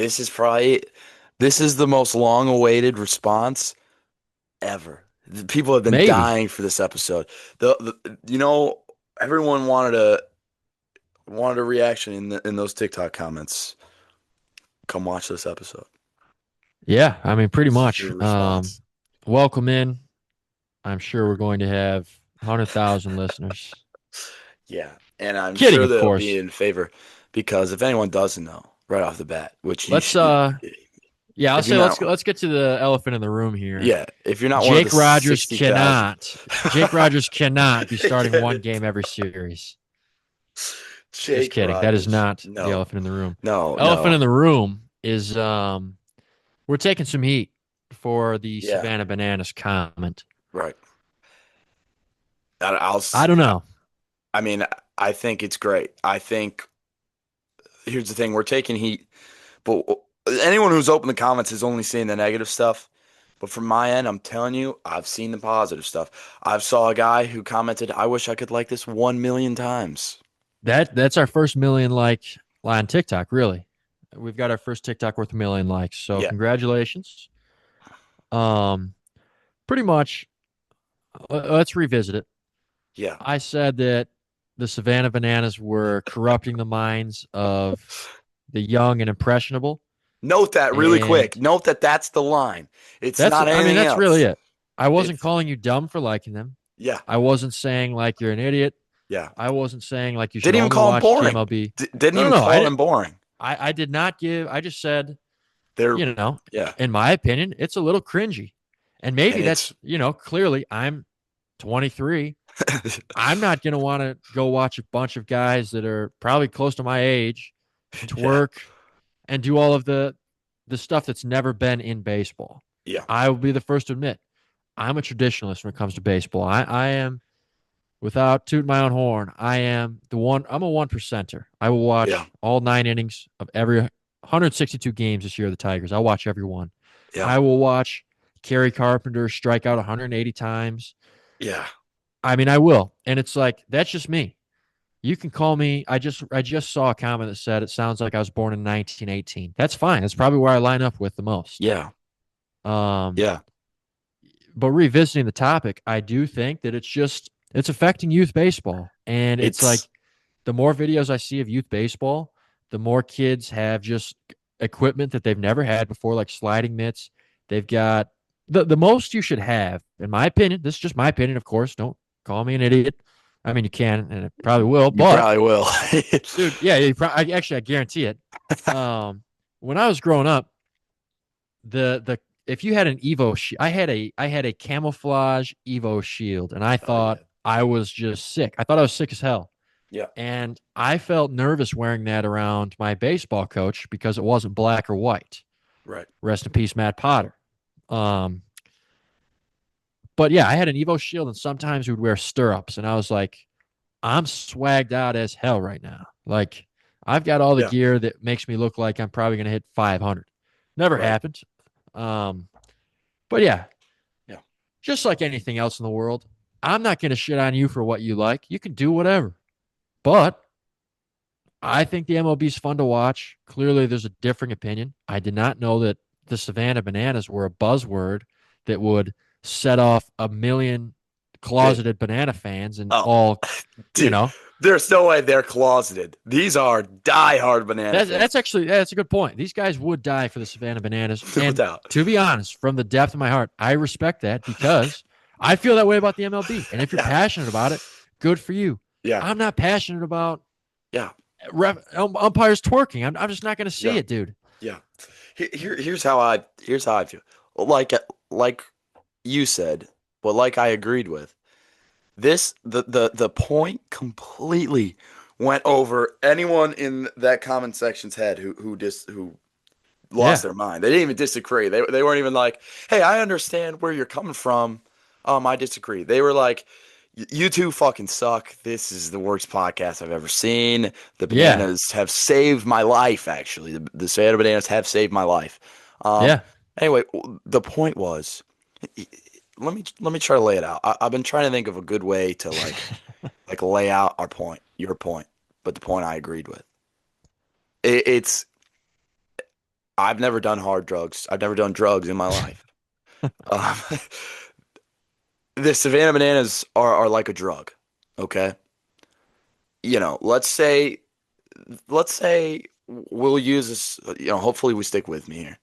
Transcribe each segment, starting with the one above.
This is probably this is the most long-awaited response ever. The people have been Maybe. dying for this episode. The everyone wanted a reaction in those TikTok comments. Come watch this episode. Yeah, I mean, pretty This is much. your response. Welcome in. I'm sure we're going to have 100,000 listeners. Yeah, and I'm Kidding, sure of they'll be course. in favor because if anyone doesn't know right off the bat, which you Let's should, yeah, I'll if you're say not, let's get to the elephant in the room here. yeah, if you're not one of the Jake Rogers 60,000. cannot. Jake Rogers cannot be starting one game every series. Just Jake kidding. That is Rogers. not the No, elephant in the room. no, Elephant no. in the room is we're taking some heat for the Yeah, Savannah Bananas comment. right. I'll. I don't know. I mean, I think it's great. I think here's the thing: we're taking heat, but anyone who's opened the comments is only seeing the negative stuff. But from my end, I'm telling you, I've seen the positive stuff. I've saw a guy who commented, "I wish I could like this 1 million times." That's our first million like on TikTok, really. We've got our first TikTok worth a million likes. So Yeah, congratulations. Um, pretty much let's revisit it. yeah. I said that the Savannah Bananas were corrupting the minds of the young and impressionable. Note that really And quick. Note that that's the line. It's not anything that's really else. it. I wasn't It's calling you dumb for liking them. yeah, I wasn't saying like you're an idiot. yeah. I wasn't saying like you should Didn't even only call him watch the boring. MLB. Didn't No, no, even no. call him boring. I did not give. I just said, They're you know, yeah, in my opinion, it's a little cringy. And and maybe it's that's, clearly I'm 23. I'm not going to want to go watch a bunch of guys that are probably close to my age yeah, twerk and do all of the stuff that's never been in baseball. yeah, I will be the first to admit I'm a traditionalist when it comes to baseball. I am, without tooting my own horn, I am the one. I'm a one percenter. I will yeah, watch all 9 innings of every 162 games this year of the Tigers. I'll watch every one. yeah, I will watch Kerry Carpenter strike out 180 times. yeah, I mean, I will, and it's like that's just me. You can call me. I just saw a comment that said it sounds like I was born in 1918. That's fine. That's probably where I line up with the most. yeah, Um, yeah. but revisiting the topic, I do think that it's affecting youth baseball, and it's It's like the more videos I see of youth baseball, the more kids have just equipment that they've never had before, like sliding mitts. They've got the most you should have, in my opinion. This is just my opinion, of course. Don't call me an idiot. I mean, you can, and it probably will, you but probably will. dude, yeah, I guarantee it. Um, when I was growing up, the if you had an Evo, I had a camouflage Evo shield, and I Oh thought yeah, I was just sick. I thought I was sick as hell, yeah, and I felt nervous wearing that around my baseball coach because it wasn't black or white. right. Rest in peace, Matt Potter. Um, but yeah, I had an Evo shield, and sometimes we'd wear stirrups, and I was like, I'm swagged out as hell right now. Like I've got all the Yeah, gear that makes me look like I'm probably going to hit 500. Never right. happened. Um, but yeah, Yeah, just like anything else in the world, I'm not going to shit on you for what you like. You can do whatever. But I think the MLB is fun to watch. Clearly, there's a differing opinion. I did not know that the Savannah Bananas were a buzzword that would set off a million dude. closeted banana fans and Oh, all, you dude. know, There's no way they're closeted. These are diehard banana fans, that's a good point. These guys would die for the Savannah Bananas, no and doubt. to be honest, from the depth of my heart, I respect that because I feel that way about the MLB. And if you're Yeah, passionate about it, good for you. yeah, I'm not passionate about yeah, umpires twerking. I'm just not going to see yeah, it, dude. yeah. Here's how I feel. Like you said, but like I agreed with. The point completely went over anyone in that comment section's head who lost Yeah, their mind. They didn't even disagree. They weren't even like, "Hey, I understand where you're coming from. I disagree." They were like, "You two fucking suck. This is the worst podcast I've ever seen. The yeah, bananas have saved my life. Actually, the Santa bananas have saved my life." Um. yeah. Anyway, the point was, let me try to lay it out. I've been trying to think of a good way to like lay out our point, your point, but the point I agreed with. It's I've never done hard drugs. I've never done drugs in my life. Um, the Savannah Bananas are like a drug. Okay. Let's say we'll use this, hopefully we stick with me here.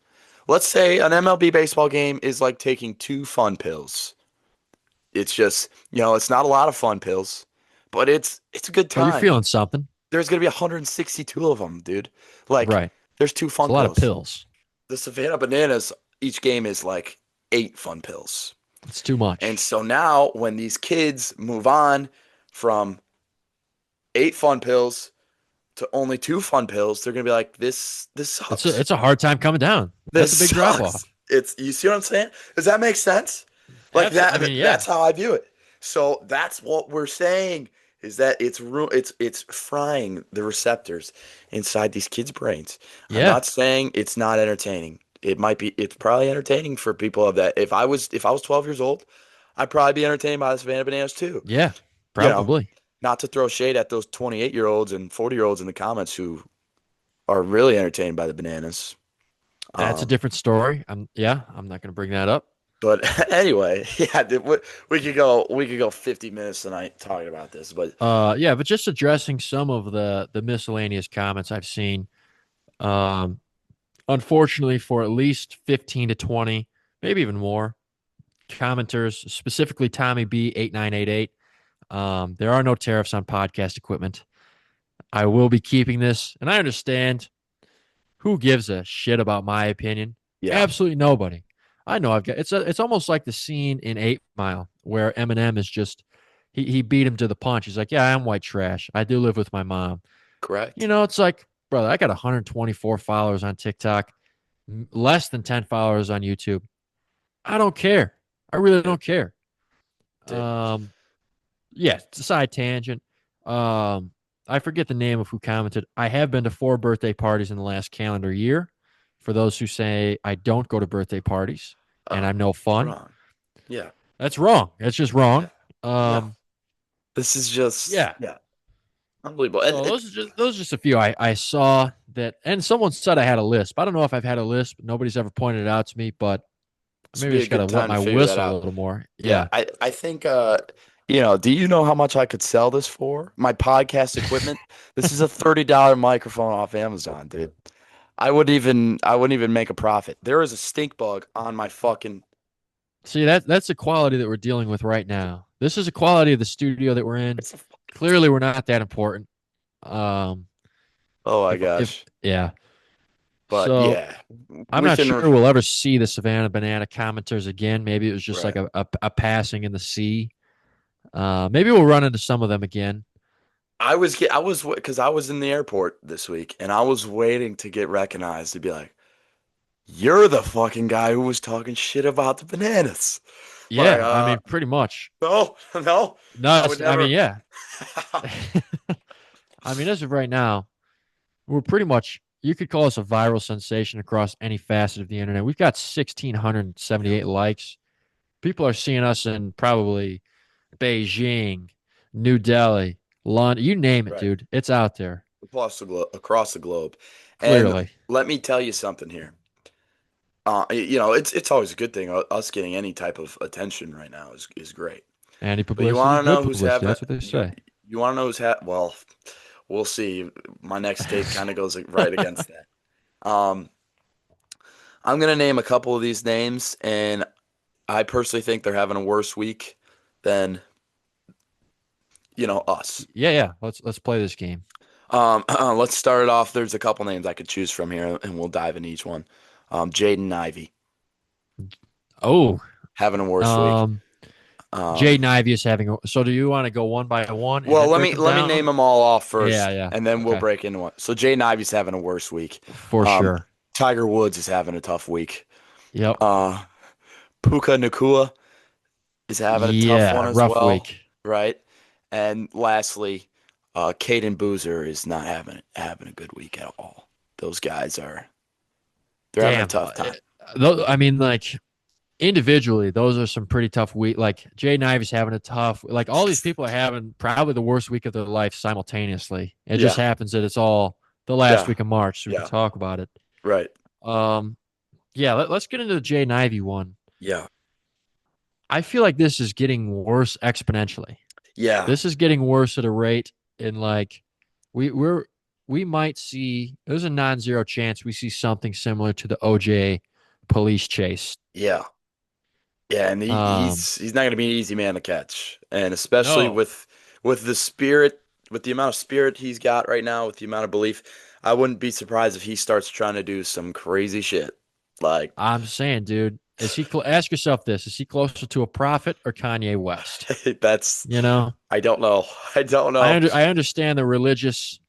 Let's say an MLB baseball game is like taking two fun pills. It's just, it's not a lot of fun pills, but it's a good Oh, you're time. feeling something. There's gonna be 162 of them, dude. Like, Right. there's two It's a fun lot of pills. pills. The Savannah Bananas, each game is like eight fun pills. It's too And much. so now when these kids move on from eight fun pills to only two fun pills, they're gonna be like, this It's a, sucks. it's a hard time coming down. This That's a big drop off. sucks. You see what I'm saying? Does that make sense? Like Absolutely. I that mean, that's yeah. how I view it. So that's what we're saying is that it's frying the receptors inside these kids' brains. I'm Yeah. not saying it's not entertaining. It's probably entertaining for people of that. If I was 12 years old, I'd probably be entertained by the Savannah Bananas too. Yeah. You know, Probably. not to throw shade at those 28-year-olds and 40-year-olds in the comments who are really entertained by the bananas. That's a Um, different story. I'm not going to bring that up. but anyway, yeah, we could go 50 minutes tonight talking about this, but Yeah, but just addressing some of the miscellaneous comments I've seen. Um, Unfortunately, for at least 15 to 20, maybe even more commenters, specifically Tommy B 8988. There are no tariffs on podcast equipment. I will be keeping this, and I understand who gives a shit about my opinion. yeah, Absolutely nobody. I know it's almost like the scene in 8 Mile where Eminem is just he beat him to the punch. He's like, yeah, I'm white trash. I do live with my mom. correct. It's like, brother, I got 124 followers on TikTok, less than 10 followers on YouTube. I don't care. I really Yep, don't care. ridiculous. Um, yeah, it's a side tangent. Um, I forget the name of who commented. I have been to 4 birthday parties in the last calendar year. For those who say I don't go to birthday parties and I'm no It's fun, wrong. Yeah, that's wrong. That's just yeah, wrong. no. Um, This is just yeah. yeah, unbelievable. So those are just a few I saw that, and someone said I had a lisp. I don't know if I've had a lisp. Nobody's ever pointed it out to me, but This would maybe I be a just got to good wet time to my figure that whistle a out. little more. Yeah, Yeah. I think do you know how much I could sell this for? My podcast equipment. This is a $30 microphone off Amazon, dude. I wouldn't even make a profit. There is a stink bug on my fucking See, that's the quality that we're dealing with right now. This is the quality of the studio that we're in. it's a, Clearly, we're not that important. Um, oh my if gosh. yeah. But So yeah, I'm we not can sure we'll ever see the Savannah Banana commenters again. Maybe it was just like right. a passing in the sea. Maybe we'll run into some of them again. I was because I was in the airport this week and I was waiting to get recognized to be like, "You're the fucking guy who was talking shit about the bananas." Like, Yeah, I mean, pretty much. no, no, No, I would I mean, never. yeah. I mean, as of right now, we're pretty much. You could call us a viral sensation across any facet of the internet. We've got Yep, 1,678 likes. People are seeing us in probably Beijing, New Delhi, London, you name it, right. dude. It's out there. Across the globe. And Clearly. let me tell you something here. It's always a good thing. Us getting any type of attention right now is great. Anti But you publicity, want to good know who's publicity. having That's what they you say. you want to know who's well, we'll see. My next take kind of goes right against that. I'm gonna name a couple of these names, and I personally think they're having a worse week than us. Yeah, yeah. Let's play this game. Let's start it off. There's a couple names I could choose from here, and we'll dive into each one. Jaden Ivey Oh, having a worse week. um, Jay Um, Ivey is having. So, do you want to go one by one and well, then let break me them let me name down? them all off Yeah, first, yeah. and then we'll Okay, break into one. So Jaden Ivey's having a worse week. for Um, sure. Tiger Woods is having a tough week. Yep. Uh, Puka Nakua is having a tough one Yeah, as rough well, week. right? And lastly, Caden Boozer is not having a good week at all. Those guys they're having a Damn. tough time. I mean, like individually, those are some pretty tough week. Like Jay Ivy's having a tough. Like all these people are having probably the worst week of their life simultaneously. It just Yeah, happens that it's all the last yeah, week of March, so we can yeah, talk about it. right. Um, yeah, let's get into the Jay Nivey one. Yeah. I feel like this is getting worse exponentially. Yeah. This is getting worse at a rate in like we we're we might see there's a non-zero chance we see something similar to the OJ police chase. Yeah. Yeah, and Um, he's not going to be an easy man to catch, and especially no, with the spirit, with the amount of spirit he's got right now, with the amount of belief, I wouldn't be surprised if he starts trying to do some crazy shit. Like I'm saying, dude, ask yourself this, is he closer to a prophet or Kanye West? that's You know, I don't know. I don't know. I understand the religious.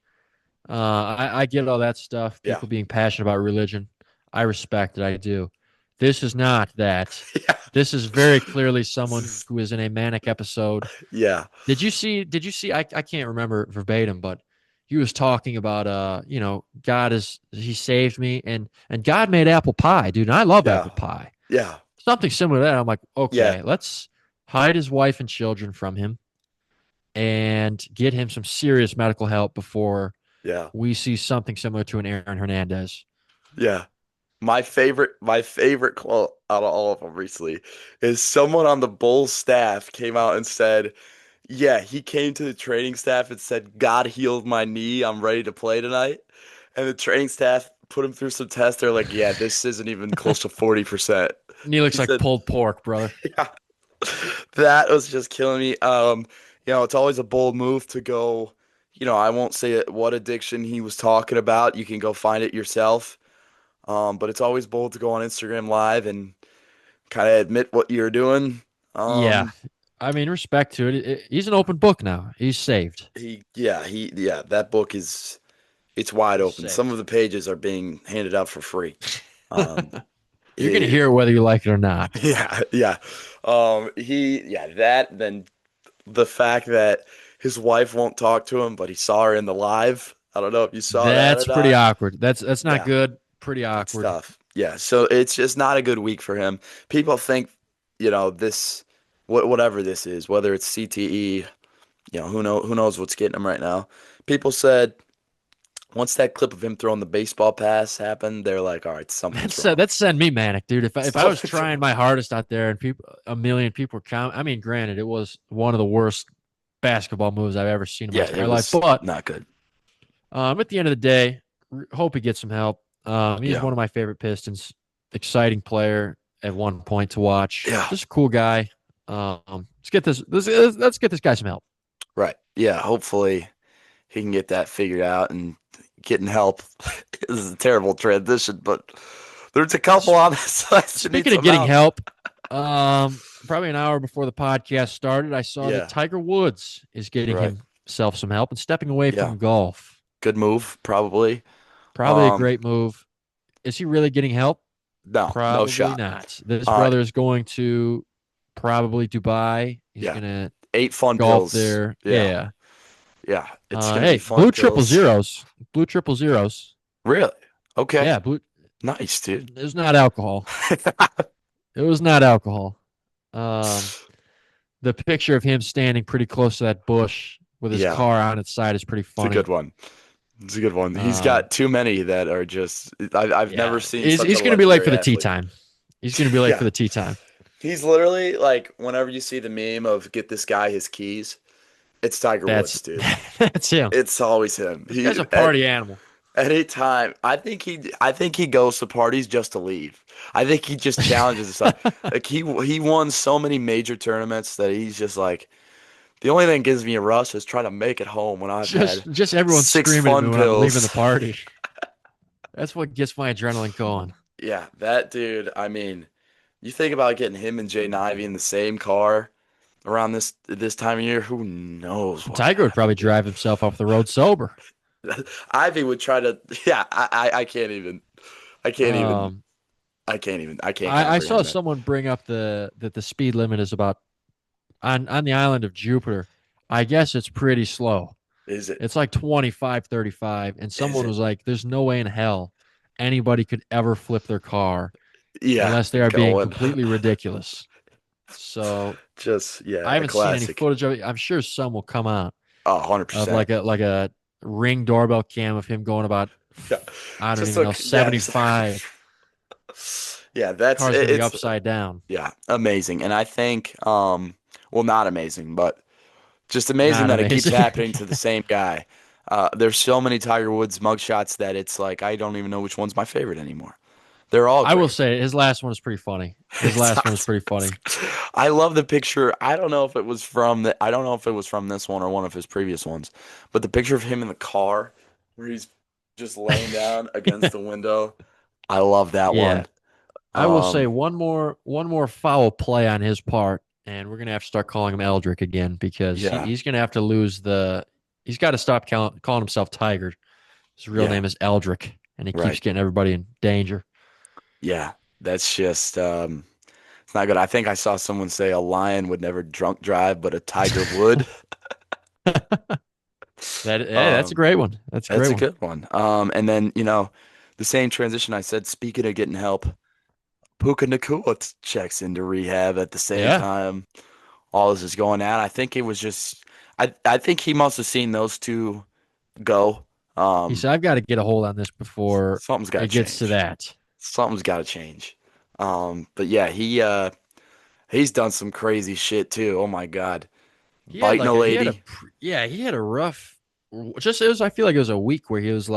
I get all that stuff. Yeah. People being passionate about religion. I respect it. I do. This is not that. Yeah. This is very clearly This someone is who is in a manic episode. yeah. Did you see I can't remember verbatim, but he was talking about God is he saved me and God made apple pie, dude. And I love Yeah. apple pie. Yeah. Something similar to that. I'm like, Yeah. okay, let's hide his wife and children from him and get him some serious medical help before Yeah. we see something similar to an Aaron Hernandez. Yeah. My favorite quote out of all of them recently is someone on the Bulls staff came out and said, "Yeah, he came to the training staff and said, 'God healed my knee. I'm ready to play tonight.'" And the training staff put him through some tests. They're like, "Yeah, this isn't even close to 40%." Knee looks He like said, pulled pork, brother. "Yeah, that was just killing me." It's always a bold move to go. I won't say what addiction he was talking about. You can go find it yourself. But it's always bold to go on Instagram Live and kind of admit what you're doing. Yeah. Um, I mean, respect to it. He's an open book now. He's saved. that book it's wide He's open. Some saved. of the pages are being handed out for free. Um, You're gonna he, hear it whether you like it or not. yeah, yeah. Then the fact that his wife won't talk to him, but he saw her in the live. I don't know if you saw that or That's pretty not. awkward. That's not Yeah, good. Pretty it's awkward. tough. Yeah, so it's just not a good week for him. People think, this, whatever this is, whether it's CTE, who knows what's getting him right now. People said once that clip of him throwing the baseball pass happened, they're like, all right, something's wrong. That's send me manic, dude. If I was Something's trying wrong. my hardest out there and a million people were counting, I mean, granted, it was one of the worst basketball moves I've ever seen in my Yeah, entire it life. was But not good. at the end of the day, hope he gets some help. He's Yeah. one of my favorite Pistons. Exciting player at one point to watch. Yeah. Just a cool guy. Let's get this guy some help. Right. Yeah. Hopefully he can get that figured out and getting help. This is a terrible transition, but there's a couple on this list that need Speaking of some getting help. help, probably an hour before the podcast started, I saw that Yeah. Tiger Woods is getting Right. himself some help and stepping away Yeah. from golf. Good move, probably. Probably a Um, great move. Is he really getting help? no Probably shot. not. This All right. brother is going to probably Dubai. He's Yeah. gonna 8 fun golf pills. there. Yeah. Yeah. Yeah. It's gonna be Hey, fun pills. blue triple zeros. Really? Okay. Yeah, blue. Nice, dude. It was not alcohol. It was not alcohol. Um, the picture of him standing pretty close to that bush with his Yeah. car on its side is pretty It's a funny. good one. It's a good one. He's Um, got too many that are just I've never yeah, seen such a he's going to be late for legendary the tea athlete. time. He's going to be late for Yeah. the tea time. He's literally like whenever you see the meme of get this guy his keys, it's Tiger Woods, That's dude. that's him. It's always him. This guy's a party animal. Any time, I think he goes to parties just to leave. I think he just challenges himself. Like he won so many major tournaments that he's just like the only thing that gives me a rush is trying to make it home when I've had Just everyone six screaming at me fun when I'm leaving the pills. party. That's what gets my adrenaline going. Yeah, that dude. I mean, you think about getting him and Jay Nivey in the same car around this time of year. Who knows what could Tiger would happen, probably dude? drive himself off the road sober. Ivy would try to. Yeah, I can't even. I can't even. Um, I can't I saw comprehend that. someone bring up that the speed limit is about on the island of Jupiter. I guess it's pretty slow. Is it? It's like 25, 35. And Is someone it? was like, there's no way in hell anybody could ever flip their car Yeah, unless they are being going. completely ridiculous. So Just I yeah, a haven't seen any classic. footage of it. I'm sure some will come out Oh, of 100%. like a ring doorbell cam of him going about Yeah. I don't Just even know yeah, just 75. Yeah, that's Car's gonna be it's upside down. yeah, amazing. And I think well, not amazing, but just amazing Not that it keeps amazing. happening to the same guy. There's so many Tiger Woods mugshots that it's like I don't even know which one's my favorite anymore. They're all I will great. say his last one was pretty funny. His It's last one was awesome. pretty funny. I love the picture. I don't know if it was from I don't know if it was from this one or one of his previous ones, but the picture of him in the car where he's just laying down against the window. I love that Yeah. one. I will say Um, one more foul play on his part, and we're gonna have to start calling him Eldrick again because yeah, he's gonna have to lose the. He's got to stop calling himself Tiger. His real yeah, name is Eldrick, and he keeps right. getting everybody in danger. Yeah, that's just it's not good. I think I saw someone say a lion would never drunk drive, but a tiger would. That's a Um, great one. That's a great that's a one. good one. And then, the same transition I said, speaking of getting help, Puka Nakua checks into rehab at the same Yeah. time. All this is going on. I think it was just I think he must have seen those two go. He Um, said, I've got to get a hold on this before Something's got to it gets to change. that. Something's got to change. But yeah, he's done some crazy shit too. Oh my God. Biting a lady. He had a rough, just, it was, I feel like it was a week where he was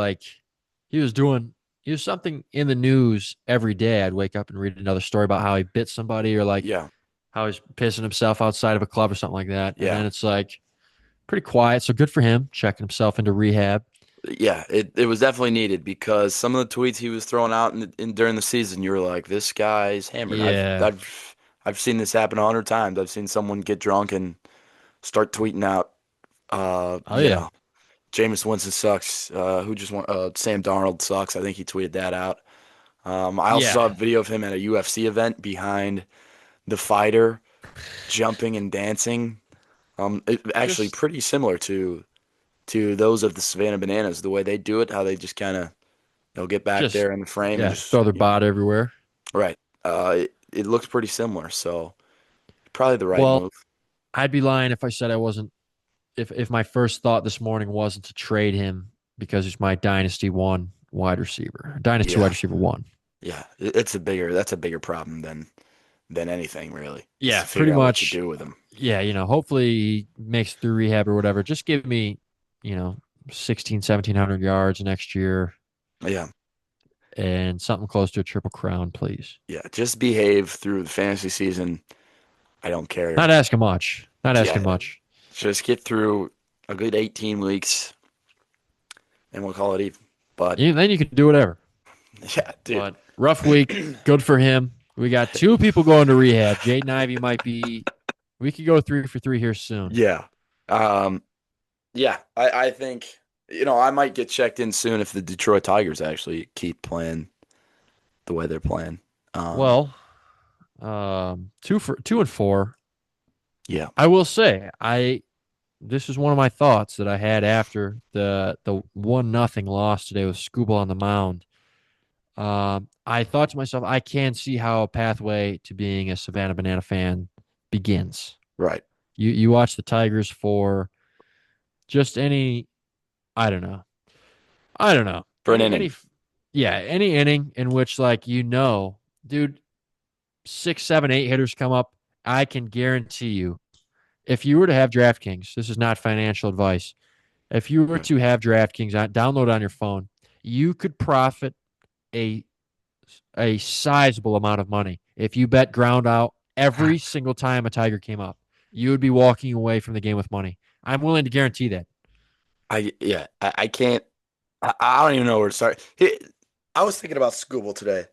doing, he was something in the news every day. I'd wake up and read another story about how he bit somebody or like Yeah. how he's pissing himself outside of a club or something like that. And Yeah. then it's like pretty quiet. So good for him checking himself into rehab. Yeah, it was definitely needed because some of the tweets he was throwing out during the season, you were like, this guy's hammered. Yeah. I've seen this happen 100 times. I've seen someone get drunk and start tweeting out, Oh, yeah. Jameis Winston sucks. Who just won? Sam Darnold sucks. I think he tweeted that out. I also saw a Yeah. video of him at a UFC event behind the fighter, jumping and dancing. Actually Just, pretty similar to those of the Savannah Bananas, the way they do it, how they just kind of they'll get back just, there in the frame and yeah, just throw their bot everywhere. right. It looks pretty similar, so probably the right Well, move. I'd be lying if I said I wasn't if my first thought this morning wasn't to trade him because he's my dynasty one wide receiver, dynasty wide Yeah, receiver one. yeah. That's a bigger problem than anything really, is Yeah, to pretty figure out what to much. do with him. Yeah, hopefully he makes it through rehab or whatever. Just give me, you know, 16, 1700 yards next year Yeah, and something close to a triple crown, please. yeah. Just behave through the fantasy season. I don't care. Not asking much. Not asking Yeah, much. just get through a good 18 weeks and we'll call it even. But Then you can do whatever. yeah, dude. But rough week. Good for him. We got two people going to rehab. Jaden Ivey might be. We could go 3 for 3 here soon. Yeah. Um, yeah, I think, I might get checked in soon if the Detroit Tigers actually keep playing the way they're playing. Um, Well, 2 and 4. yeah, I will say, this is one of my thoughts that I had after the 1-0 loss today with Scooble on the mound. I thought to myself, I can see how a pathway to being a Savannah Banana fan begins. right. You watch the Tigers for just any, I don't know, I don't know, For an inning. any inning in which, like, dude, 6, 7, 8 hitters come up. I can guarantee you, if you were to have DraftKings, this is not financial advice. If you were Right. to have DraftKings download on your phone, you could profit a a sizable amount of money if you bet ground out every single time a Tiger came up. You would be walking away from the game with money. I'm willing to guarantee that. Yeah, I can't. I don't even know where to start. I was thinking about Scooble today.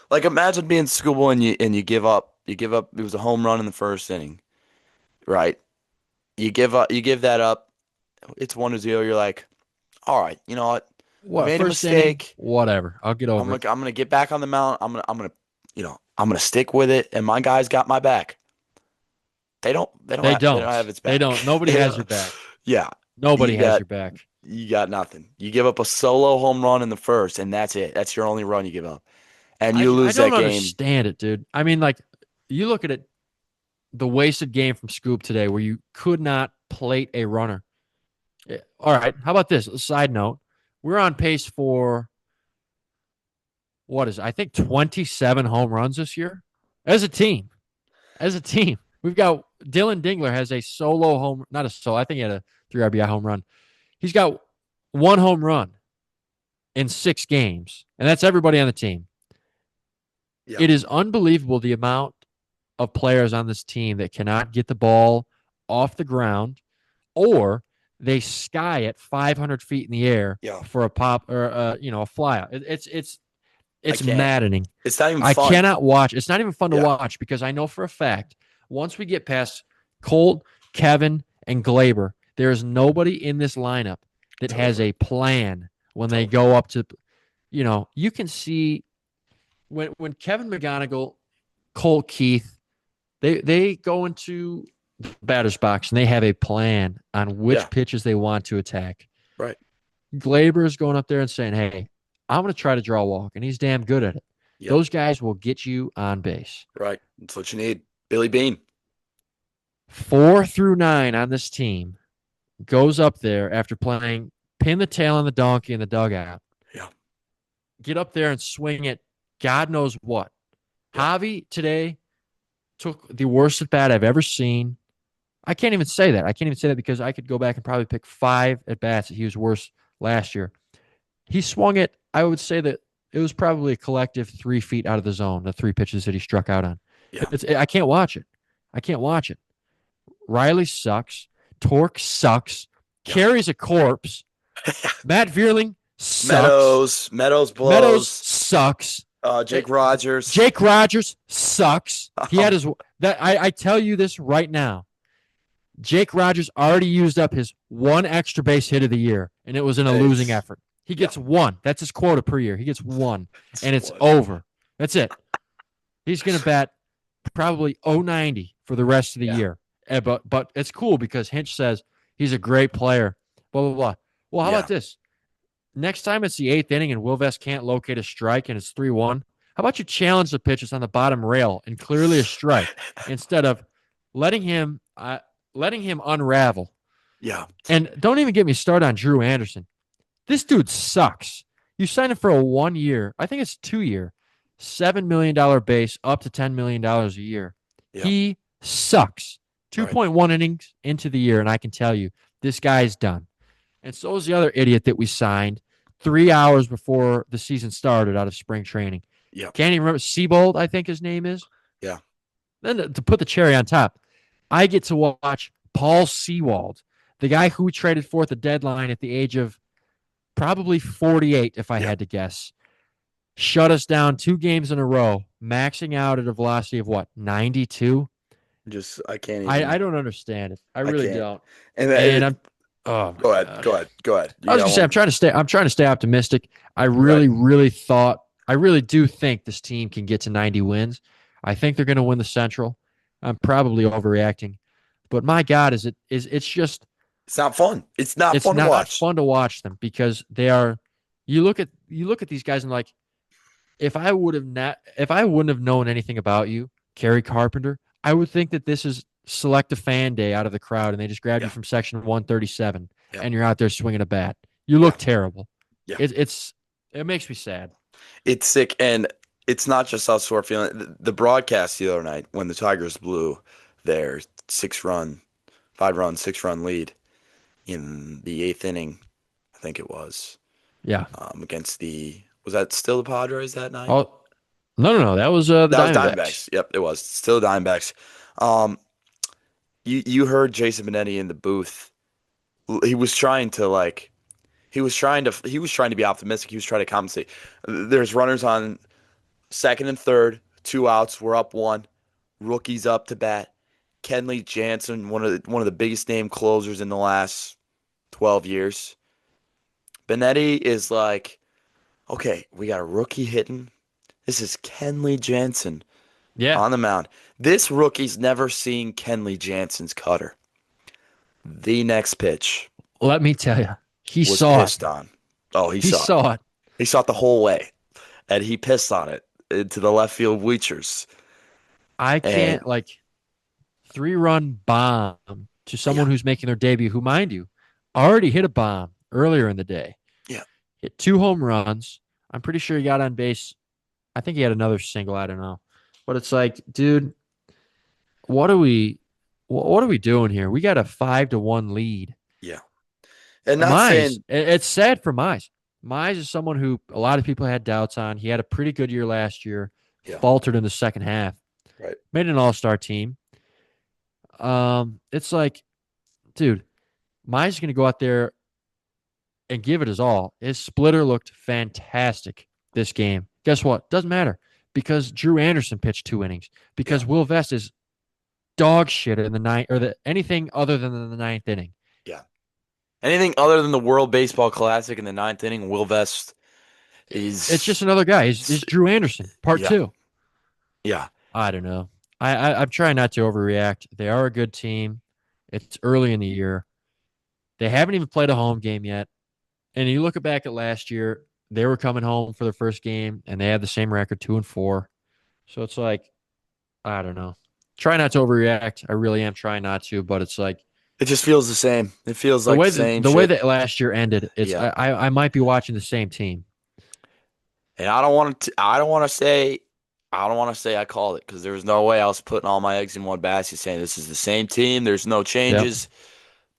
Like, imagine being Scooble and you give up. You give up. It was a home run in the first inning, right? You give up. You give that up. It's 1-0. You're like, all right, you know what? I What, made a first inning? mistake. Whatever. I'll get over it. I'm gonna get back on the mound. I'm gonna stick with it, and my guys got my back. They They don't have don't. its They back. don't. Nobody has your back. Yeah, you Nobody has got your back. you got nothing. You give up a solo home run in the first, and that's it. That's your only run you give up, and you I lose don't that game. understand it, dude. I mean, like, you look at it, the wasted game from Scoop today where you could not plate a runner. All right. How about this? A side note. We're on pace for I think 27 home runs this year as a team. As a team, we've got Dylan Dingler has a solo home, not a solo. I think he had a 3 RBI home run. He's got one home run in 6 games, and that's everybody on the team. Yeah. It is unbelievable the amount of players on this team that cannot get the ball off the ground or they sky it 500 feet in the air Yeah. for a pop or a fly out. I It's can't. maddening. It's not even I fun. cannot watch. It's not even fun to Yeah. watch because I know for a fact once we get past Colt, Kevin, and Glaber, there is nobody in this lineup that It's has over. a plan when It's they over. go up to, you can see when Kevin McGonigal, Colt Keith, they go into the batter's box and they have a plan on Yeah. which pitches they want to attack. Right. Glaber is going up there and saying, "Hey, I'm going to try to draw a walk," and he's damn good at it. Yep. Those guys will get you on base. Right. That's what you need. Billy Bean. 4 through 9 on this team goes up there after playing pin the tail on the donkey in the dugout. Yeah. Get up there and swing it. God knows what. Yeah. Javi today took the worst at bat I've ever seen. I can't even say that. I can't even say that because I could go back and probably pick 5 at bats that he was worse last year. He swung it. I would say that it was probably a collective 3 feet out of the zone, the 3 pitches that he struck out on. Yeah. I can't watch it. I can't watch it. Riley sucks. Torque sucks. Yeah. Carries a corpse. Matt Vierling sucks. Meadows Meadows blows. sucks. Jake Rogers. Jake Rogers sucks. He had his that I tell you this right now. Jake Rogers already used up his one extra base hit of the year, and it was in a losing effort. He gets one. That's his quota per year. He gets one, and it's over. That's it. He's going to bat probably 090 for the rest of the year. But it's cool because Hinch says he's a great player. Blah, blah, blah. Well, how about this? Next time it's the 8th inning and Wilves can't locate a strike and it's 3-1, how about you challenge the pitches on the bottom rail and clearly a strike instead of letting him unravel? Yeah. And don't even get me started on Drew Anderson. This dude sucks. You signed him for a 1 year, I think it's 2 year, $7 million base up to $10 million a year. Yeah. He sucks. 2.1 innings into the year, and I can tell you, this guy's done. And so is the other idiot that we signed 3 hours before the season started out of spring training. Yeah. Can't even remember. Seabold, I think his name is. Yeah. Then to put the cherry on top, I get to watch Paul Sewald, the guy who we traded for at the deadline at the age of probably 48, if I had to guess, shut us down 2 games in a row, maxing out at a velocity of what, 92? I can't even. I don't understand it. I really don't. And I'm. Oh, go ahead. Go ahead. I was gonna say I'm trying to stay optimistic. I really do think this team can get to 90 wins. I think they're going to win the Central. I'm probably overreacting, but my God, it's just it's not fun. It's not fun to watch. It's fun to watch them because they are. You look at these guys and like, if I wouldn't have known anything about you, Kerry Carpenter, I would think that this is select a fan day out of the crowd and they just grab you from section 137 and you're out there swinging a bat. You look terrible. Yeah. It makes me sad. It's sick. And it's not just us who are feeling the broadcast the other night when the Tigers blew their 5-run, 6-run lead in the 8th inning, I think it was. Yeah. Against was that still the Padres that night? Oh, no. That was the Diamondbacks. Yep, it was still the Diamondbacks. You heard Jason Benetti in the booth. He was trying to be optimistic. He was trying to compensate. There's runners on second and third, 2 outs. We're up 1. Rookies up to bat. Kenley Jansen, one of the biggest name closers in the last 12 years. Benetti is like, okay, we got a rookie hitting. This is Kenley Jansen on the mound. This rookie's never seen Kenley Jansen's cutter. The next pitch. Let me tell you, he was saw pissed it. on. Oh, he saw it. He saw it the whole way, and he pissed on it into the left field bleachers. I can't 3-run bomb to someone who's making their debut, who, mind you, already hit a bomb earlier in the day. Yeah. Hit 2 home runs. I'm pretty sure he got on base I think he had another single. I don't know, but it's like, dude, what are we, what are we doing here? We got a 5-1 lead. Yeah. And not Mize, saying, it's sad for Mize. Mize is someone who a lot of people had doubts on. He had a pretty good year last year, yeah, faltered in the second half, right. made an all-star team. It's like, dude, Mize is going to go out there and give it his all. His splitter looked fantastic this game. Guess what? Doesn't matter because Drew Anderson pitched 2 innings Yeah, because Will Vest is dog shit in the ninth or anything other than the ninth inning. yeah. Anything other than the World Baseball Classic in the ninth inning, Will Vest It's just is, another guy. He's Drew Anderson, part yeah, two. yeah, I don't know. I'm trying not to overreact. They are a good team. It's early in the year. They haven't even played a home game yet. And you look back at last year, they were coming home for their first game and they had the same record, 2-4. So it's like, I don't know. Try not to overreact. I really am trying not to, but it's like it just feels the same. It feels like the same the way shit. that last year ended, it's Yeah. I might be watching the same team. And I don't want to say I called it because there was no way I was putting all my eggs in one basket saying this is the same team. There's no Yep. changes.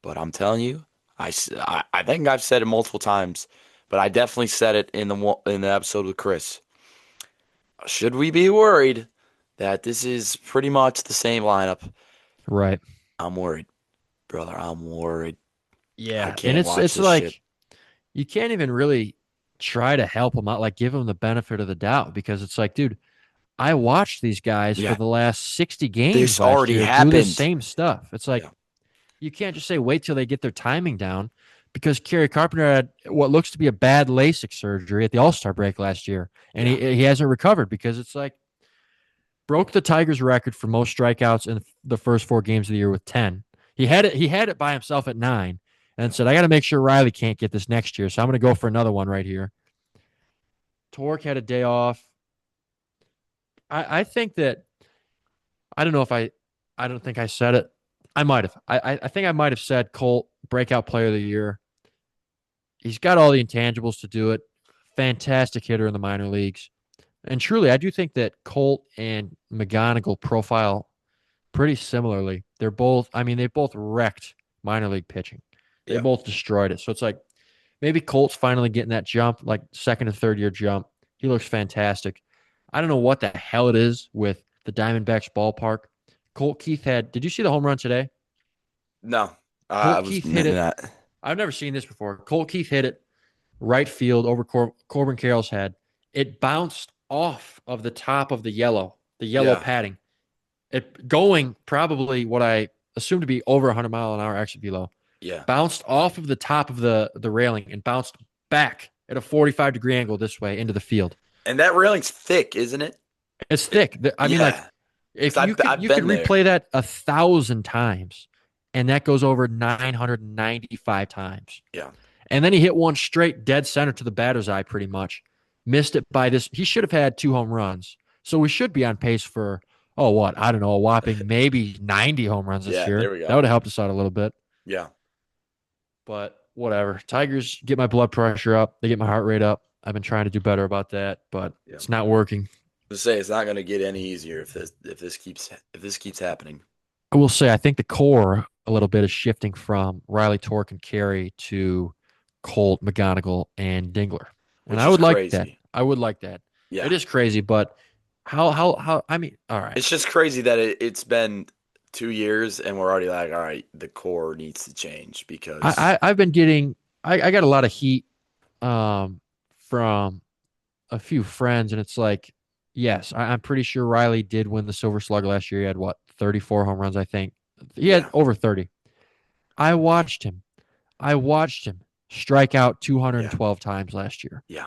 But I'm telling you, I think I've said it multiple times, but I definitely said it in the episode with Chris. Should we be worried that this is pretty much the same lineup? Right. I'm worried, brother. I'm worried. I Yeah. And can't watch it's this shit. like you can't even really try to help them out, like give them the benefit of the doubt because it's like, dude, I watched these guys for Yeah, the last 60 games this last already year do this happened. same stuff. It's like Yeah, you can't just say wait till they get their timing down because Kerry Carpenter had what looks to be a bad LASIK surgery at the All-Star break last year and yeah, he hasn't recovered because it's like broke the Tigers record for most strikeouts in the first 4 games of the year with 10. He had it by himself at 9 and yeah. said I got to make sure Riley can't get this next year. So I'm going to go for another one right here. Torque had a day off. I think that I don't know if I don't think I said it. I might have. I think I might have said Colt breakout player of the year. He's got all the intangibles to do it. Fantastic hitter in the minor leagues. And truly, I do think that Colt and McGonigal profile pretty similarly. They're both, I mean, they both wrecked minor league pitching. They Yeah. both destroyed it. So it's like maybe Colt's finally getting that jump, like second and third year jump. He looks fantastic. I don't know what the hell it is with the Diamondbacks ballpark. Colt Keith did you see the home run today? No, I Colt was Keith hit meant it. that. I've never seen this before. Colt Keith hit it right field over Corbin Carroll's head. It bounced off of the top of the yellow Yeah, padding. It going probably what I assume to be over 100-mile-an-hour exit velo. yeah. Bounced off of the top of the railing and bounced back at a 45-degree angle this way into the field. And that railing's thick, isn't it? It's It thick. I mean, like yeah, because if you could I've you could been there. replay that 1,000 times, and that goes over 995 times. Yeah, And then he hit one straight dead center to the batter's eye, pretty much. Missed it by this. He should have had 2 home runs. So we should be on pace for, oh, what? I don't know, a whopping maybe 90 home runs this yeah. There year. we That go. would have helped us out a little bit. Yeah, But whatever. Tigers get my blood pressure up. They get my heart rate up. I've been trying to do better about that, but yeah. it's not working. To say it's not going to get any easier if this keeps happening. I will say I think the core a little bit is shifting from Riley Tork and Carey to Colt, McGonigal, and Dingler. And Which I is would like that. crazy. I would like that. It Yeah, is crazy, but how I mean, all right. it's just crazy that it's been 2 years and we're already like, all right, the core needs to change because I've been getting I got a lot of heat um from a few friends, and it's like, yes, I'm pretty sure Riley did win the Silver Slug last year. He had what, 34 home runs, I think. He had yeah, over 30. I watched him. I watched him strike out yeah, 212 times last year. yeah,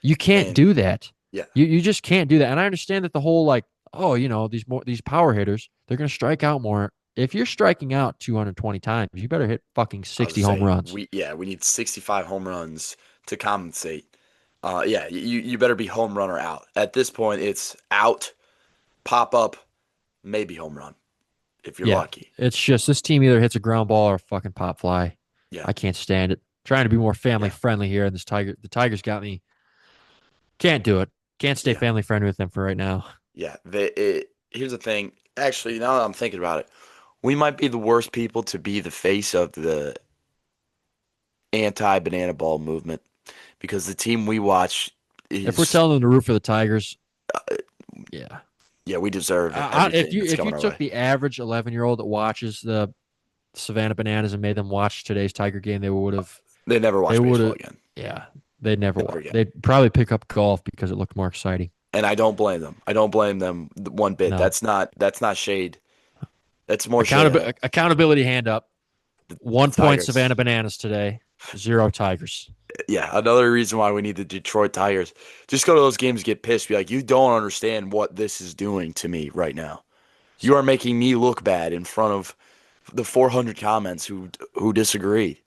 You can't and do that. yeah, You just can't do that. And I understand that the whole like, oh, these power hitters, they're gonna strike out more. If you're striking out 220 times, you better hit fucking I was 60 to home say runs. we need 65 home runs to compensate. Yeah, you better be home run or out. At this point, it's out, pop up, maybe home run if you're Yeah. lucky. It's just this team either hits a ground ball or a fucking pop fly. Yeah, I can't stand it. Trying to be more family yeah, friendly here, and the Tigers got me. Can't do it. Can't stay Yeah. family friendly with them for right now. Yeah. Here's the thing. Actually, now that I'm thinking about it, we might be the worst people to be the face of the anti-banana ball movement because the team we watch If we're is, telling them to root for the Tigers, yeah. yeah, we deserve If everything you that's if you coming our took way. the average 11-year-old that watches the Savannah Bananas and made them watch today's Tiger game, They never they watch would baseball have again. yeah, they'd never Never watch. again. They'd probably pick up golf because it looked more exciting. And I don't blame them. I don't blame them one bit. No. That's not shade. That's more shade at home. Accountability hand up. The 1 point Tigers. Savannah Bananas today. 0 Tigers. Yeah, another reason why we need the Detroit Tigers. Just go to those games, get pissed, be like, you don't understand what this is doing to me right now. You are making me look bad in front of the 400 comments who disagree.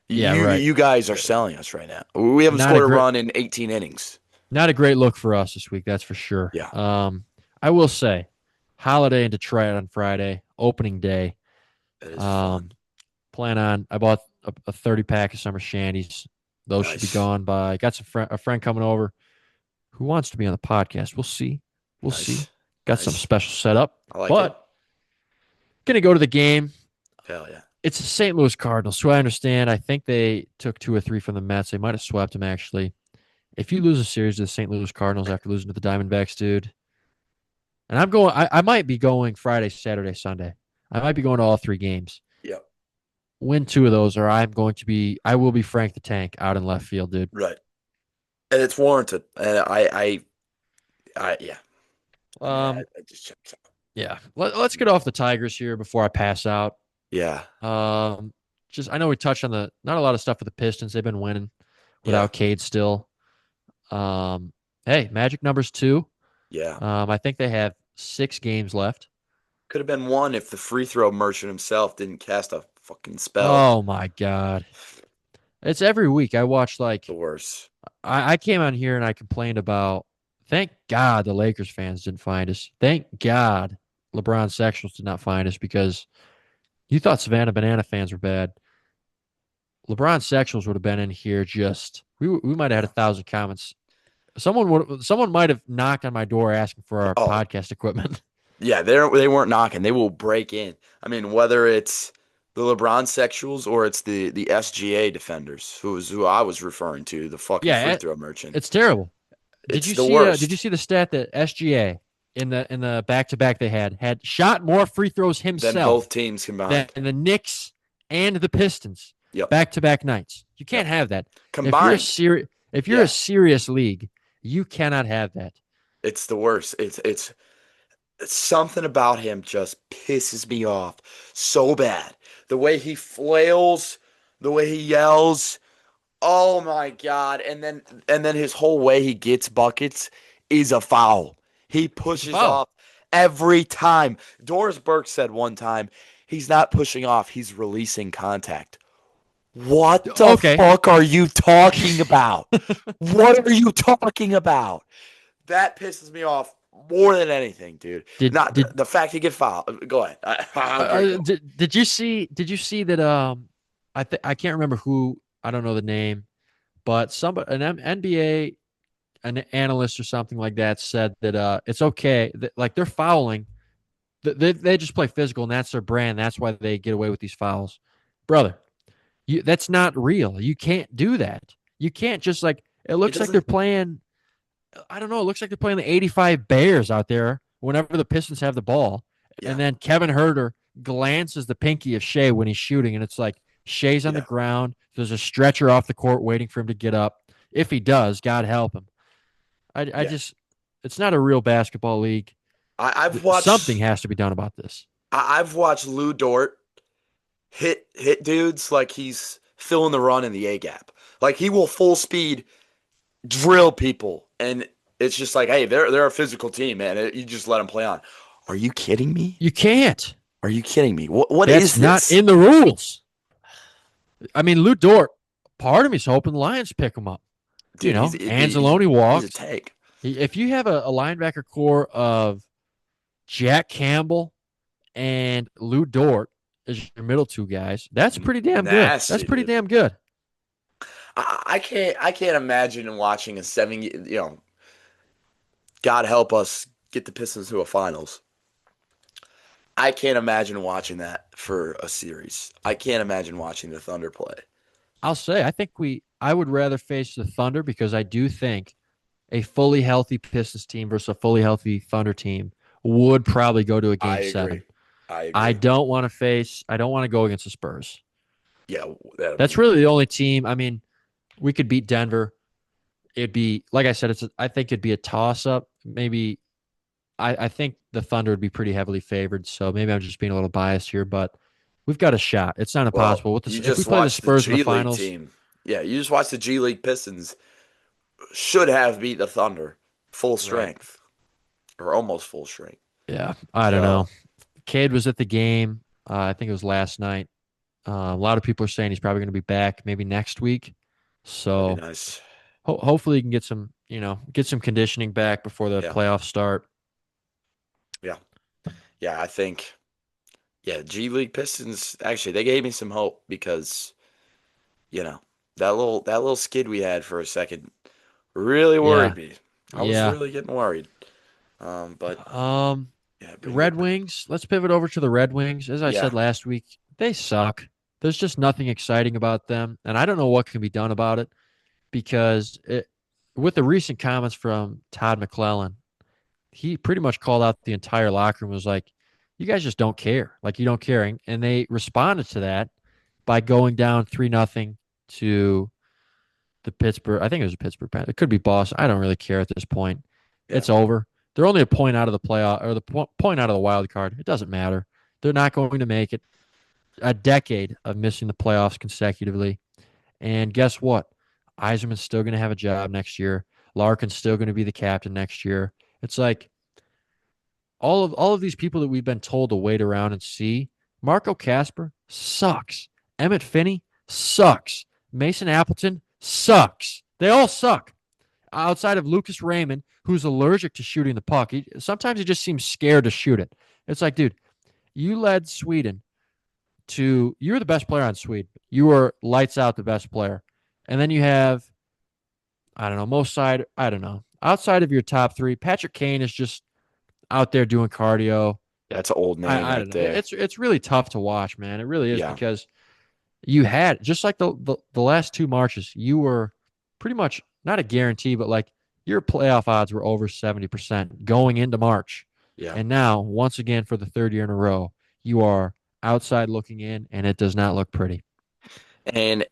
Yeah, You right. you guys are selling us right now. We haven't Not a scored a great run in 18 innings. not a great look for us this week, that's for sure. Yeah, I will say, holiday in Detroit on Friday, opening day. that is fun. Um, I bought a 30 pack of summer shandies. Those should be Nice, gone by. Got a friend coming over who wants to be on the podcast. We'll see. We'll see. nice, Got some nice. special setup, I like it. but gonna go to the game. Hell yeah. It's the St. Louis Cardinals, who I understand. I think they took 2 or 3 from the Mets. They might have swept them actually. If you lose a series to the St. Louis Cardinals after losing to the Diamondbacks, dude, and I might be going Friday, Saturday, Sunday. I might be going to all 3 games. Yep. Win 2 of those, or I will be Frank the Tank out in left field, dude. Right. And it's warranted. And yeah. I mean, Um, I just checked out. yeah. Let's get off the Tigers here before I pass out. Yeah. Um, just I know we touched on the not a lot of stuff with the Pistons. They've been winning Yeah. without Cade still. Um, hey, Magic numbers 2. Yeah. I think they have 6 games left. Could have been one if the free throw merchant himself didn't cast a fucking spell. Oh my God. It's every week. I watch The worst. I came on here and I complained about thank God the Lakers fans didn't find us. Thank God LeBron sectionals did not find us because you thought Savannah Banana fans were bad. LeBron sectionals would have been in here just we might have had Yeah. 1,000 comments. Someone might have knocked on my door asking for our Oh, podcast equipment. yeah. They weren't knocking. They will break in. I mean, whether it's the LeBron sexuals or it's the SGA defenders, who I was referring to, the fucking free Yeah, throw merchant. it's terrible. It's the worst. Did you see the stat that SGA in the back to back they had shot more free throws Then both himself teams than combined. the Knicks and the Pistons Yep. back to back nights. You Yep. can't have that. Combined. If you're a Yeah. serious league, you cannot have that. It's the worst. It's something about him just pisses me off so bad. The way he flails, the way he yells. Oh my God. And then his whole way he gets buckets is a foul. He It's a pushes foul. off every time. Doris Burke said one time, he's not pushing off, he's releasing contact. What the Okay. fuck are you talking about? What are you talking about? That pisses me off more than anything, dude. Did Not did the fact he get fouled. Go ahead. Okay, go. did you see that I can't remember who, I don't know the name, but somebody NBA an analyst or something like that said that it's okay that, like they're fouling. They just play physical and that's their brand. That's why they get away with these fouls. Brother, that's not real. You can't do that. You can't just like it It looks like they're doesn't. playing. I don't know. It looks like they're playing the 85 Bears out there whenever the Pistons have the ball. Yeah, And then Kevin Herter glances the pinky of Shea when he's shooting, and it's like Shea's on the yeah, ground. There's a stretcher off the court waiting for him to get up. If he does, God help him. I yeah. just, it's not a real basketball league. I've Something watched. has to be done about this. I've watched Lou Dort hit dudes like he's filling the run in the A gap. Like he will full speed drill people, and it's just like, hey, they're a physical team, man. You just let them play on. Are you kidding me? You can't. Are you kidding me? What That's is not this, in the rules. I mean, Lou Dort, part of me's hoping the Lions pick him up. You dude? know, Anzalone He's a walks. tank. If you have a linebacker core of Jack Campbell and Lou Dort as your middle 2 guys, that's pretty damn good. That's Nasty, pretty dude. damn good. I can't imagine watching a 7. God help us get the Pistons to a finals. I can't imagine watching that for a series. I can't imagine watching the Thunder play. I'll say, I would rather face the Thunder because I do think a fully healthy Pistons team versus a fully healthy Thunder team would probably go to a I game agree. seven. I agree. I don't want to go against the Spurs. Yeah, that'll That's be really the only team. I mean, we could beat Denver. It'd be, like I said, I think it'd be a toss up. Maybe I think the Thunder would be pretty heavily favored. So maybe I'm just being a little biased here, but we've got a shot. It's not well. impossible. You If we just play the watched the Spurs in the G League finals, team. Yeah, you just watched the G League Pistons should have beat the Thunder full right? strength or almost full strength. Yeah, I don't know. So Cade was at the game. I think it was last night. A lot of people are saying he's probably going to be back maybe next week. that'd be So nice. hopefully he can get some, get some conditioning back before the Yeah, playoffs start. yeah, yeah. I think G League Pistons actually they gave me some hope because you know that little skid we had for a second really Yeah, worried me. I was yeah. really getting worried. But Um, yeah, bring Red it. Wings. Let's pivot over to the Red Wings. As I Yeah, said last week, they suck. There's just nothing exciting about them, and I don't know what can be done about it because with the recent comments from Todd McClellan, he pretty much called out the entire locker room. Was like, "You guys just don't care. Like you don't care," and they responded to that by going down 3-0 to the Pittsburgh. I think it was a Pittsburgh. It could be Boston. I don't really care at this point. yeah, It's over. They're only a point out of the playoff or the point out of the wild card. It doesn't matter. They're not going to make it. A decade of missing the playoffs consecutively. And guess what? Eiserman's still going to have a job next year. Larkin's still going to be the captain next year. It's like all of these people that we've been told to wait around and see. Marco Casper sucks. Emmett Finney sucks. Mason Appleton sucks. They all suck. Outside of Lucas Raymond, who's allergic to shooting the puck, sometimes he just seems scared to shoot it. It's like, dude, you led Sweden you're the best player on Sweden. You were lights out the best player. And then you have, I don't know, I don't know. Outside of your top three, Patrick Kane is just out there doing cardio. that's an old name I right don't know. there. It's really tough to watch, man. It really is Yeah, because you had just like the last two marches, you were pretty much not a guarantee, but like your playoff odds were over 70% going into March. yeah. And now, once again, for the third year in a row, you are outside looking in, and it does not look pretty. And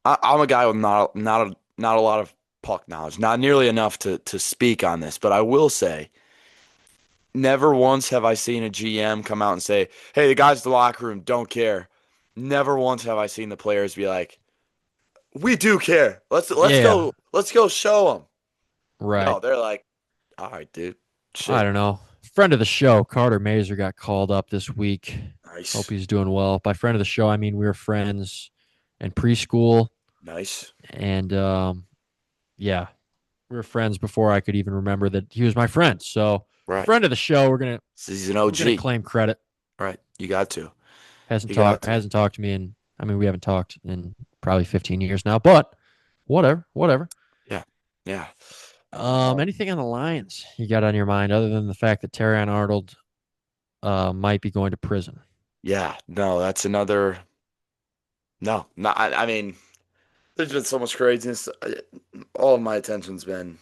I'm a guy with not a lot of puck knowledge, not nearly enough to speak on this, but I will say, never once have I seen a GM come out and say, "Hey, the guys in the locker room don't care." Never once have I seen the players be like, "We do care. Let's Yeah, go show them." right. No, they're like, "All right, dude, I shit, don't know. Friend of the show, Carter Mazer, got called up this week. Hope nice, he's doing well. By friend of the show, I mean we were friends in preschool, nice, and yeah, we were friends before I could even remember that he was my friend. So, right." friend of the show, So he's an we're gonna OG, claim credit. right? You got to, Hasn't you got talked to, hasn't talked to me in. I mean, we haven't talked in probably 15 years now. But whatever, whatever. yeah, yeah. Um, Anything on the Lions you got on your mind other than the fact that Terrion Arnold might be going to prison? yeah, no, that's another. No, no. I mean, there's been so much craziness. All of my attention's been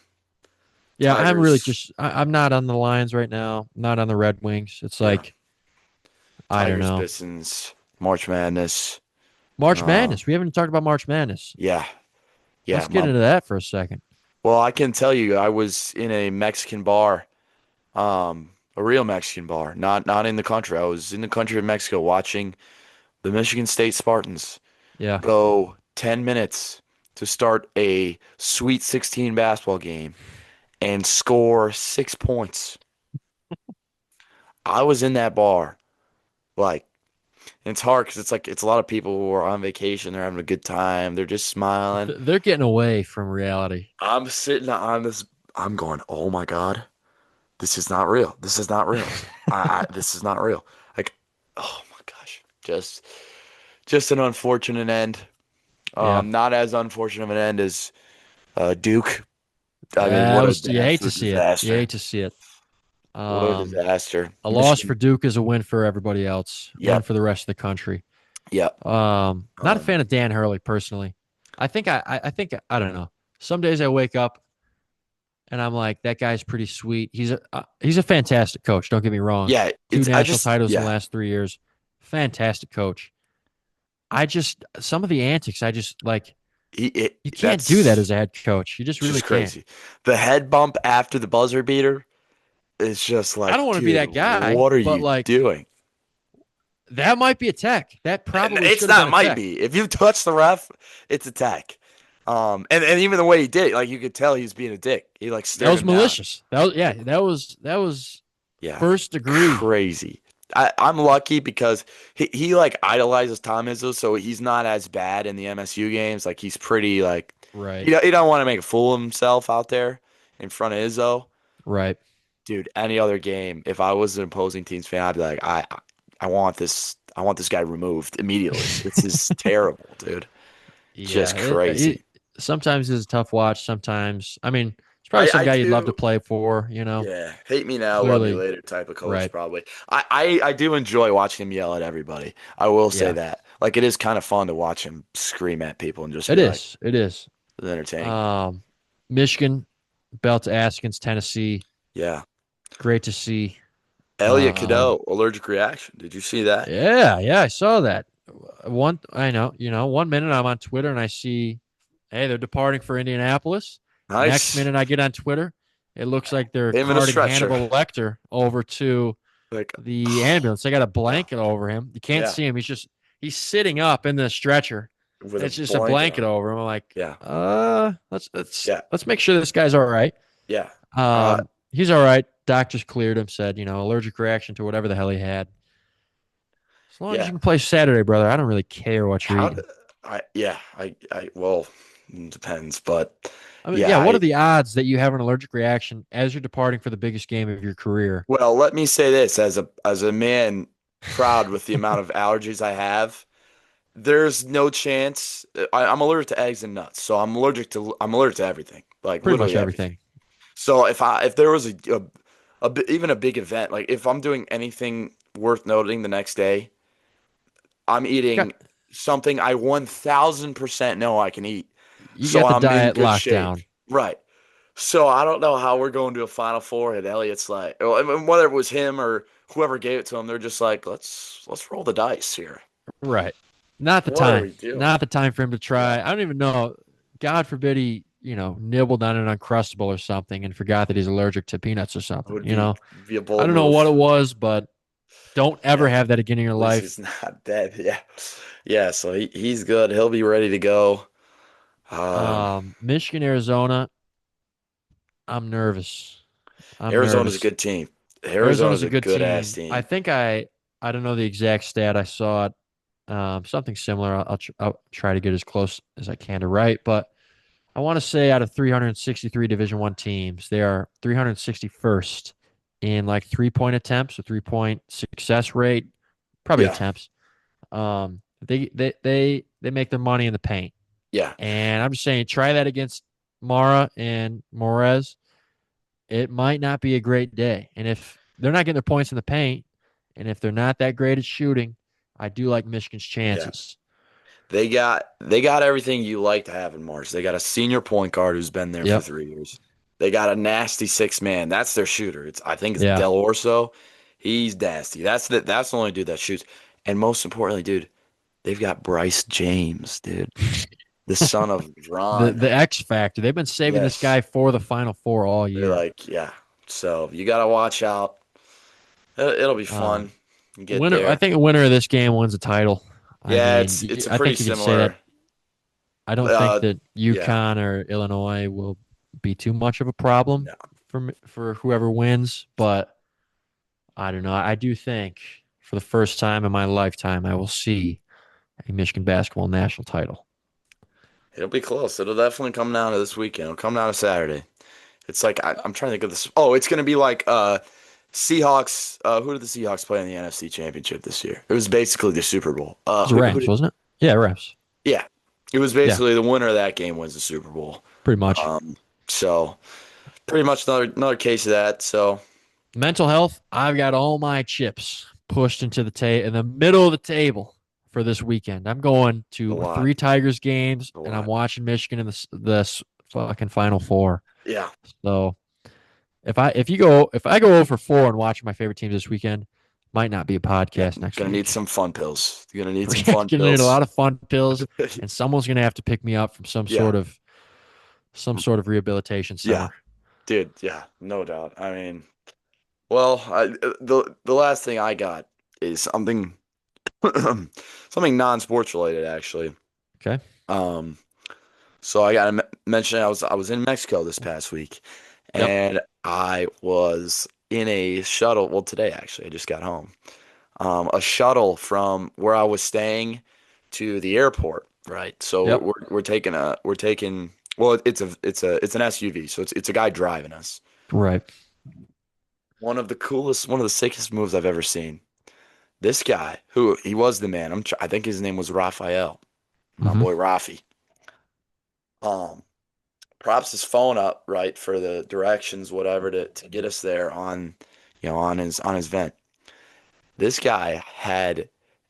Yeah, I'm really Tigers, just I'm not on the Lions right now. Not on the Red Wings. It's yeah, like I don't Tigers, know. Pistons, March Madness. March Uh, Madness. We haven't talked about March Madness. yeah, yeah. Let's get into that for a second. Well, I can tell you, I was in a Mexican bar, a real Mexican bar, not in the country. I was in the country of Mexico watching the Michigan State Spartans Yeah. go 10 minutes to start a Sweet 16 basketball game and score 6 points. I was in that bar, like, and it's hard because it's like it's a lot of people who are on vacation. They're having a good time. They're just smiling. They're getting away from reality. I'm sitting on this. I'm going, oh my God, this is not real. This is not real. This is not real. Like, oh my gosh, just an unfortunate end. Yeah. Not as unfortunate of an end as Duke. I mean, what a You hate to absolute see it. You disaster. hate to see it. What a Um, disaster. a loss for Michigan. Duke is a win for everybody else. Win Yep. for the rest of the country. Yep. Not a Um, fan of Dan Hurley personally. I think I don't know. Some days I wake up and I'm like, that guy's pretty sweet. He's a fantastic coach. Don't get me wrong. yeah, Two I national just, titles in the yeah, last 3 years. Fantastic coach. I just some of the antics. I just like you can't do that as that's a head coach. You just really just can't. crazy. The head bump after the buzzer beater is just I like, don't want to be dude, that guy, what are but you like doing? that might be a tech. That And probably it's should have been not a might tech. be. If you touch the ref, it's a tech. And even the way he did it, like you could tell he was being a dick. He like That stared was him down. malicious. That was Yeah, first degree. crazy. I'm lucky because he like idolizes Tom Izzo, so he's not as bad in the MSU games. Like he's pretty like Right. he don't want to make a fool of himself out there in front of Izzo. Right. Dude, any other game, if I was an opposing team's fan, I'd be like, I want this guy removed immediately. This is terrible, dude. Yeah. Just crazy. Sometimes it's a tough watch. Sometimes, I mean, it's probably some I guy you'd love to do. play for. Yeah, hate me now, love me Clearly. later type of coach, Right. probably. I do enjoy watching him yell at everybody. I will say Yeah. that. Like, it is kind of fun to watch him scream at people and just It be like, is. It is. it's entertaining. Um, Michigan, belt to ass against Tennessee. Yeah. Great to see. Elliot Um, Cadeau, allergic reaction. Did you see that? yeah, I saw that. I know, 1 minute I'm on Twitter and I see, hey, they're departing for Indianapolis. Next Nice. minute I get on Twitter, it looks like they're Him in a carting stretcher. Hannibal Lecter over to Like, the ambulance. They got a yeah, blanket over him. You can't yeah, see him. He's sitting up in the stretcher. with And a it's just a blanket blanket on. over him. I'm like, Yeah, yeah, let's make sure this guy's all right. yeah. Uh, He's all right. Doctors cleared him, said, allergic reaction to whatever the hell he had. As long as yeah. you can play Saturday, brother, I don't really care what you're How d eating. yeah, well, depends, but I mean, yeah, yeah, what are the odds that you have an allergic reaction as you're departing for the biggest game of your career? well, let me say this as a man proud with the amount of allergies I have, there's no chance. I'm allergic to eggs and nuts, so I'm allergic to everything, like Pretty much literally everything. everything. So if there was even a big event, like if I'm doing anything worth noting the next day, I'm Got eating something I 1000% know I can eat. you So got the I'm in diet good locked shape. down. Right. So I don't know how we're going to a Final Four and Elliot's like, well, I mean, whether it was him or whoever gave it to him, they're just like, let's roll the dice here. Right. Not the What are time. we doing? Not the time for him to try. No, I don't even know. God forbid he, nibbled on an Uncrustable or something and forgot that he's allergic to peanuts or it something. would be a I bold don't know what it move. was, but don't ever Yeah, have that again in your at least life. he's not dead. Yeah, yeah. So he's good. He'll be ready to go. Um, Michigan, Arizona. I'm nervous. I'm Arizona's a nervous. good team. Arizona's Arizona's a a good good ass team. team. I don't know the exact stat. I saw it. Something similar. I'll try to get as close as I can to right, but I want to say out of 363 Division One teams, they are 361st in like 3 point attempts, or 3 point success rate, probably Yeah, attempts. They make their money in the paint, yeah, and I'm just saying, try that against Mara and Morez. It might not be a great day, and if they're not getting their points in the paint, and if they're not that great at shooting, I do like Michigan's yeah. chances. They got everything you like to have in Mars. They got a senior point guard who's been there for Yep. 3 years. They got a nasty six man. That's their shooter. I think it's Yeah. Del Orso. He's nasty. That's the only dude that shoots. And most importantly, dude, they've got Bryce James, dude, the son of The Ron. the X factor. They've been saving this Yes, guy for the Final Four all they're year. like, yeah. So you gotta watch out. It'll be fun. Um, Get winner. I there. think a winner of this game wins a title. I Yeah, mean, it's a I pretty think you can say that. similar. I don't think Uh, that yeah. UConn or Illinois will be too much of a problem No. for whoever wins, but I don't know. I do think for the first time in my lifetime, I will see a Michigan basketball national title. It'll be close. It'll definitely come down to this weekend. It'll come down to Saturday. It's like I'm trying to think of this. Oh, it's gonna be like Seahawks. Who did the Seahawks play in the NFC Championship this year? It was basically the Super Bowl. It was the Who Rams, did? wasn't it? Yeah, Rams. Yeah, it was Yeah, basically the winner of that game wins the Super Bowl. pretty much. So pretty much another case of that. So Mental health, I've got all my chips pushed into the in the middle of the table for this weekend. I'm going a to lot, three Tigers games, a and I'm lot. watching Michigan in the fucking Final Four. Yeah, So if I go over 4 and watch my favorite teams this weekend, might not be a yeah. podcast next Gonna need week. some fun pills. You're gonna need We're some gonna fun need a pills. lot of fun pills, and someone's gonna have to pick me up from Yeah, some sort of rehabilitation yeah, center. dude. Yeah, no doubt. I mean, well, the last thing I got is something something non-sports related actually. Okay. Um, so I gotta mention I was in Mexico this past week, Yep. and I was in a shuttle. Well, today actually, I just got home. A shuttle from where I was staying to the airport. Right. So Yep. we're taking. Well, it's an SUV, so it's a guy driving us. Right. One of the sickest moves I've ever seen. This guy, who he was the man. I think his name was Raphael, my Mm-hmm. boy Rafi. Um, props his phone up right for the directions, whatever, to get us there on, on his vent. This guy had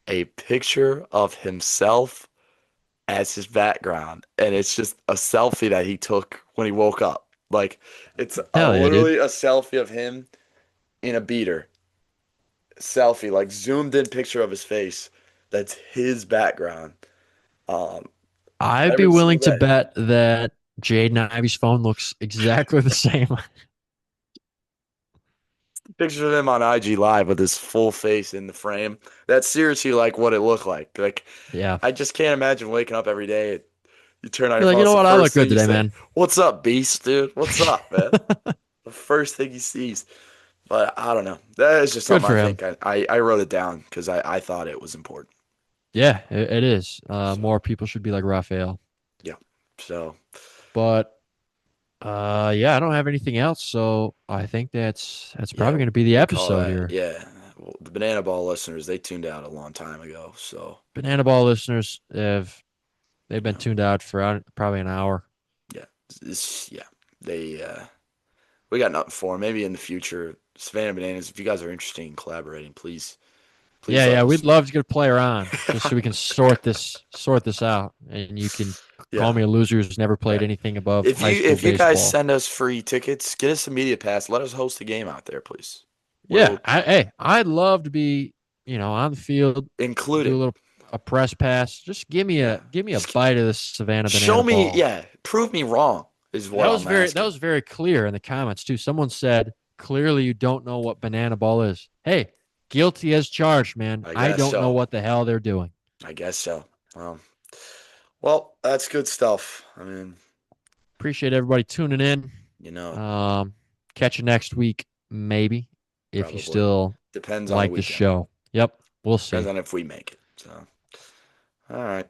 a picture of himself as his background, and it's just a selfie that he took when he woke up. Like it's Hell yeah, dude. literally a selfie of him in a beater, selfie, like zoomed in picture of his face. That's his background. Um, I'd be every willing single to day. bet that Jaden Ivey's phone looks exactly the same. Picture of him on IG Live with his full face in the frame. That's seriously like what it looked like. Like Yeah. I just can't imagine waking up every day. You turn on your You're like, phone. you It's know the what? I look first good thing you today, say. man. "What's up, Beast, dude? What's up, man?" The first thing he sees. But I don't know. That is just Good something I for him. think I wrote it down because I thought it was important. Yeah, it is. So More people should be like Raphael. yeah. So But yeah, I don't have anything else, so I think that's yeah, probably going to be the we'll call episode that. here. Yeah. Well, the Banana Ball listeners, they tuned out a long time ago. So Banana Ball listeners have they've you been know, tuned out for probably an hour. yeah, yeah. They we got nothing for 'em. Maybe in the future, Savannah Bananas. If you guys are interested in collaborating, please Yeah, let yeah, us we'd know. love to get a player on just so we can sort this out, and you can call Yeah, me a loser who's never played yeah. anything above If high you school if you guys baseball. send us free tickets, get us a media pass. Let us host a game out there, please. Yeah, We'll hey, I'd love to be, on the field, include do it. a press pass. Just Yeah. give me a Just bite of this Savannah show banana me, ball. yeah, prove me wrong is what I'm That asking. was very clear in the comments too. Someone said, "Clearly you don't know what banana ball is." Hey, guilty as charged, man. I I guess don't know so. what the hell they're doing. I guess so. Well, that's good stuff. I mean, Appreciate everybody tuning in. you know, Um, Catch you next week, maybe, if you probably still depends on the like the weekend. show. Yep, we'll Depends see. on if we make it. So, all right.